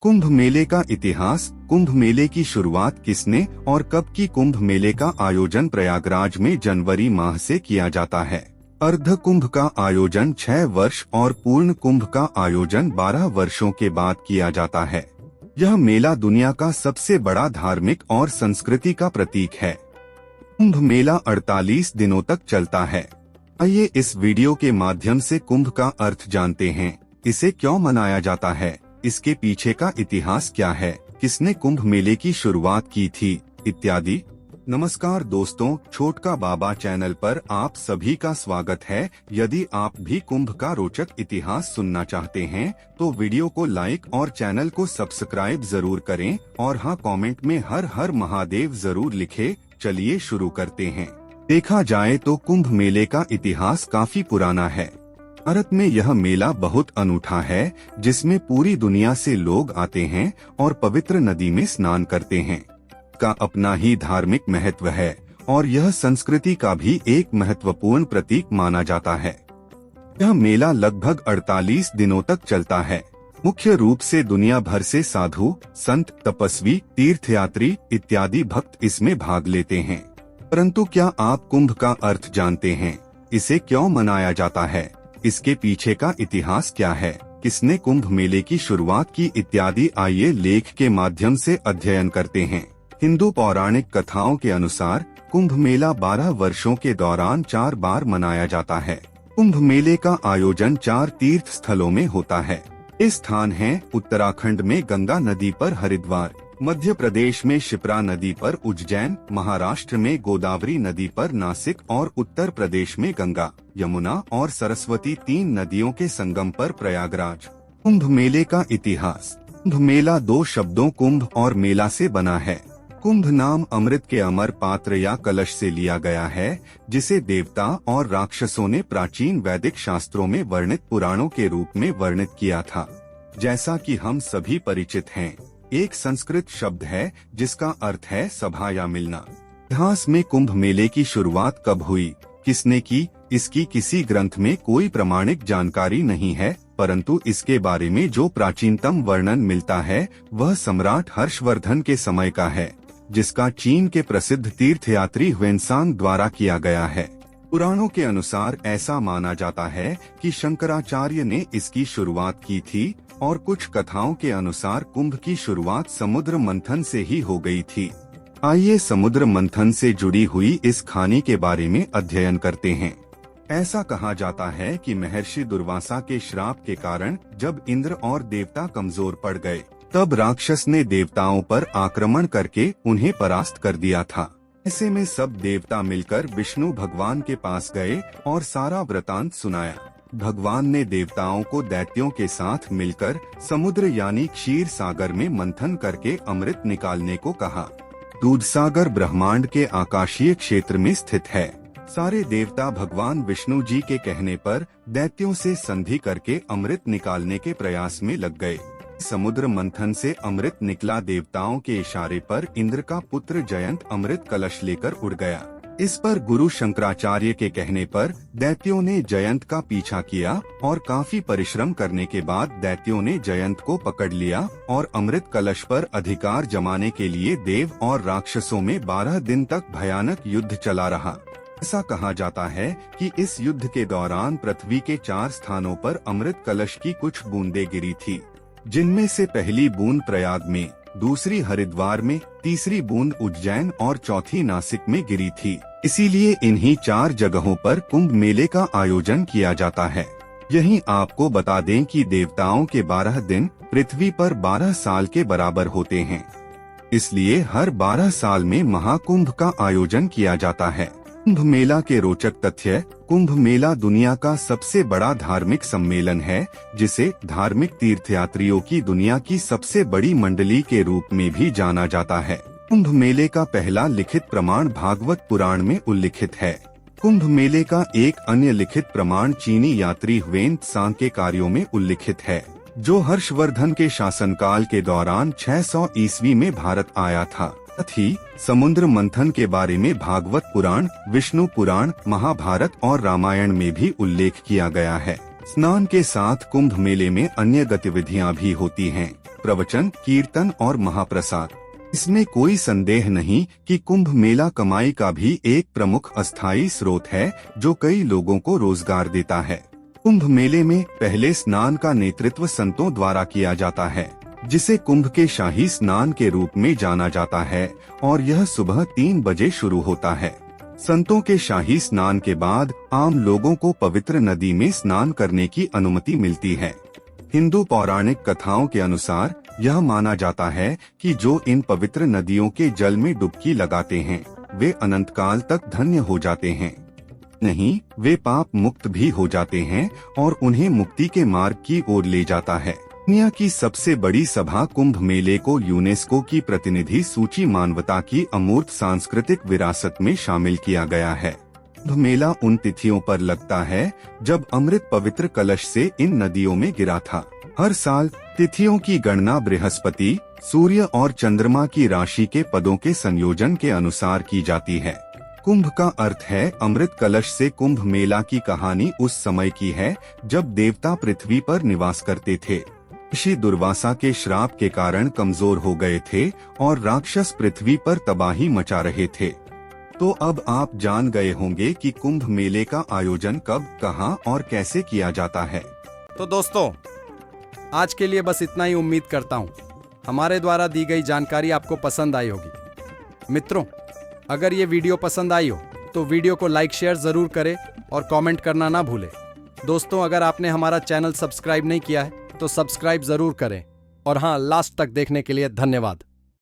कुंभ मेले का इतिहास। कुंभ मेले की शुरुआत किसने और कब की? कुंभ मेले का आयोजन प्रयागराज में जनवरी माह से किया जाता है। अर्ध कुंभ का आयोजन 6 वर्ष और पूर्ण कुंभ का आयोजन 12 वर्षों के बाद किया जाता है। यह मेला दुनिया का सबसे बड़ा धार्मिक और संस्कृति का प्रतीक है। कुंभ मेला 48 दिनों तक चलता है। आइए इस वीडियो के माध्यम से कुंभ का अर्थ जानते हैं। इसे क्यों मनाया जाता है, इसके पीछे का इतिहास क्या है, किसने कुंभ मेले की शुरुआत की थी, इत्यादि। नमस्कार दोस्तों, छोटका बाबा चैनल पर आप सभी का स्वागत है। यदि आप भी कुंभ का रोचक इतिहास सुनना चाहते हैं तो वीडियो को लाइक और चैनल को सब्सक्राइब जरूर करें और हाँ, कमेंट में हर हर महादेव जरूर लिखें। चलिए शुरू करते हैं। देखा जाए तो कुंभ मेले का इतिहास काफी पुराना है। भारत में यह मेला बहुत अनूठा है, जिसमें पूरी दुनिया से लोग आते हैं और पवित्र नदी में स्नान करते हैं। का अपना ही धार्मिक महत्व है और यह संस्कृति का भी एक महत्वपूर्ण प्रतीक माना जाता है। यह मेला लगभग 48 दिनों तक चलता है। मुख्य रूप से दुनिया भर से साधु, संत, तपस्वी, तीर्थयात्री इत्यादि भक्त इसमें भाग लेते हैं। परंतु क्या आप कुंभ का अर्थ जानते हैं? इसे क्यों मनाया जाता है, इसके पीछे का इतिहास क्या है, किसने कुंभ मेले की शुरुआत की, इत्यादि आइए लेख के माध्यम से अध्ययन करते हैं। हिंदू पौराणिक कथाओं के अनुसार कुंभ मेला 12 वर्षों के दौरान 4 बार मनाया जाता है। कुंभ मेले का आयोजन 4 तीर्थ स्थलों में होता है। ये स्थान हैं उत्तराखंड में गंगा नदी पर हरिद्वार, मध्य प्रदेश में शिप्रा नदी पर उज्जैन, महाराष्ट्र में गोदावरी नदी पर नासिक और उत्तर प्रदेश में गंगा, यमुना और सरस्वती 3 नदियों के संगम पर प्रयागराज। कुंभ मेले का इतिहास। कुंभ मेला 2 शब्दों कुंभ और मेला से बना है। कुंभ नाम अमृत के अमर पात्र या कलश से लिया गया है, जिसे देवता और राक्षसों ने प्राचीन वैदिक शास्त्रों में वर्णित पुराणों के रूप में वर्णित किया था। जैसा कि हम सभी परिचित हैं, एक संस्कृत शब्द है जिसका अर्थ है सभा या मिलना। इतिहास में कुंभ मेले की शुरुआत कब हुई, किसने की, इसकी किसी ग्रंथ में कोई प्रमाणिक जानकारी नहीं है, परंतु इसके बारे में जो प्राचीनतम वर्णन मिलता है वह सम्राट हर्षवर्धन के समय का है, जिसका चीन के प्रसिद्ध तीर्थयात्री ह्वेनसांग द्वारा किया गया है। पुराणों के अनुसार ऐसा माना जाता है कि शंकराचार्य ने इसकी शुरुआत की थी और कुछ कथाओं के अनुसार कुंभ की शुरुआत समुद्र मंथन से ही हो गई थी। आइए समुद्र मंथन से जुड़ी हुई इस कहानी के बारे में अध्ययन करते हैं। ऐसा कहा जाता है कि महर्षि दुर्वासा के श्राप के कारण जब इंद्र और देवता कमजोर पड़ गए, तब राक्षस ने देवताओं पर आक्रमण करके उन्हें परास्त कर दिया था। ऐसे में सब देवता मिलकर विष्णु भगवान के पास गए और सारा वृतांत सुनाया। भगवान ने देवताओं को दैत्यों के साथ मिलकर समुद्र यानी क्षीर सागर में मंथन करके अमृत निकालने को कहा। दूधसागर ब्रह्मांड के आकाशीय क्षेत्र में स्थित है। सारे देवता भगवान विष्णु जी के कहने पर दैत्यों से संधि करके अमृत निकालने के प्रयास में लग गए। समुद्र मंथन से अमृत निकला। देवताओं के इशारे पर इंद्र का पुत्र जयंत अमृत कलश लेकर उड़ गया। इस पर गुरु शंकराचार्य के कहने पर दैत्यों ने जयंत का पीछा किया और काफी परिश्रम करने के बाद दैत्यों ने जयंत को पकड़ लिया और अमृत कलश पर अधिकार जमाने के लिए देव और राक्षसों में 12 दिन तक भयानक युद्ध चला रहा। ऐसा कहा जाता है कि इस युद्ध के दौरान पृथ्वी के 4 स्थानों पर अमृत कलश की कुछ बूंदें गिरी थी, जिनमें से पहली बूंद प्रयाग में, दूसरी हरिद्वार में, तीसरी बूंद उज्जैन और चौथी नासिक में गिरी थी। इसीलिए इन्हीं 4 जगहों पर कुंभ मेले का आयोजन किया जाता है। यहीं आपको बता दें कि देवताओं के 12 दिन पृथ्वी पर 12 साल के बराबर होते हैं। इसलिए हर 12 साल में महाकुंभ का आयोजन किया जाता है। कुंभ मेला के रोचक तथ्य। कुंभ मेला दुनिया का सबसे बड़ा धार्मिक सम्मेलन है, जिसे धार्मिक तीर्थयात्रियों की दुनिया की सबसे बड़ी मंडली के रूप में भी जाना जाता है। कुंभ मेले का पहला लिखित प्रमाण भागवत पुराण में उल्लिखित है। कुंभ मेले का एक अन्य लिखित प्रमाण चीनी यात्री ह्वेन-त्सांग के कार्यों में उल्लिखित है, जो हर्षवर्धन के शासनकाल के दौरान 600 ईस्वी में भारत आया था। साथ ही समुद्र मंथन के बारे में भागवत पुराण, विष्णु पुराण, महाभारत और रामायण में भी उल्लेख किया गया है। स्नान के साथ कुंभ मेले में अन्य गतिविधियां भी होती हैं। प्रवचन, कीर्तन और महाप्रसाद। इसमें कोई संदेह नहीं कि कुंभ मेला कमाई का भी एक प्रमुख अस्थायी स्रोत है, जो कई लोगों को रोजगार देता है। कुंभ मेले में पहले स्नान का नेतृत्व संतों द्वारा किया जाता है, जिसे कुंभ के शाही स्नान के रूप में जाना जाता है, और यह सुबह 3 बजे शुरू होता है। संतों के शाही स्नान के बाद आम लोगों को पवित्र नदी में स्नान करने की अनुमति मिलती है। हिंदू पौराणिक कथाओं के अनुसार यह माना जाता है कि जो इन पवित्र नदियों के जल में डुबकी लगाते हैं, वे अनंत काल तक धन्य हो जाते हैं। नहीं, वे पाप मुक्त भी हो जाते हैं और उन्हें मुक्ति के मार्ग की ओर ले जाता है। दुनिया की सबसे बड़ी सभा कुंभ मेले को यूनेस्को की प्रतिनिधि सूची मानवता की अमूर्त सांस्कृतिक विरासत में शामिल किया गया है। कुंभ मेला उन तिथियों पर लगता है जब अमृत पवित्र कलश से इन नदियों में गिरा था। हर साल तिथियों की गणना बृहस्पति, सूर्य और चंद्रमा की राशि के पदों के संयोजन के अनुसार की जाती है। कुंभ का अर्थ है अमृत कलश से कुंभ मेला की कहानी उस समय की है जब देवता पृथ्वी पर निवास करते थे। ऋषि दुर्वासा के श्राप के कारण कमजोर हो गए थे और राक्षस पृथ्वी पर तबाही मचा रहे थे। तो अब आप जान गए होंगे कि कुंभ मेले का आयोजन कब, कहां और कैसे किया जाता है। तो दोस्तों, आज के लिए बस इतना ही। उम्मीद करता हूँ हमारे द्वारा दी गई जानकारी आपको पसंद आई होगी। मित्रों, अगर ये वीडियो पसंद आई हो तो वीडियो को लाइक शेयर जरूर करें और कमेंट करना ना भूलें। दोस्तों, अगर आपने हमारा चैनल सब्सक्राइब नहीं किया है तो सब्सक्राइब जरूर करें। और हाँ, लास्ट तक देखने के लिए धन्यवाद।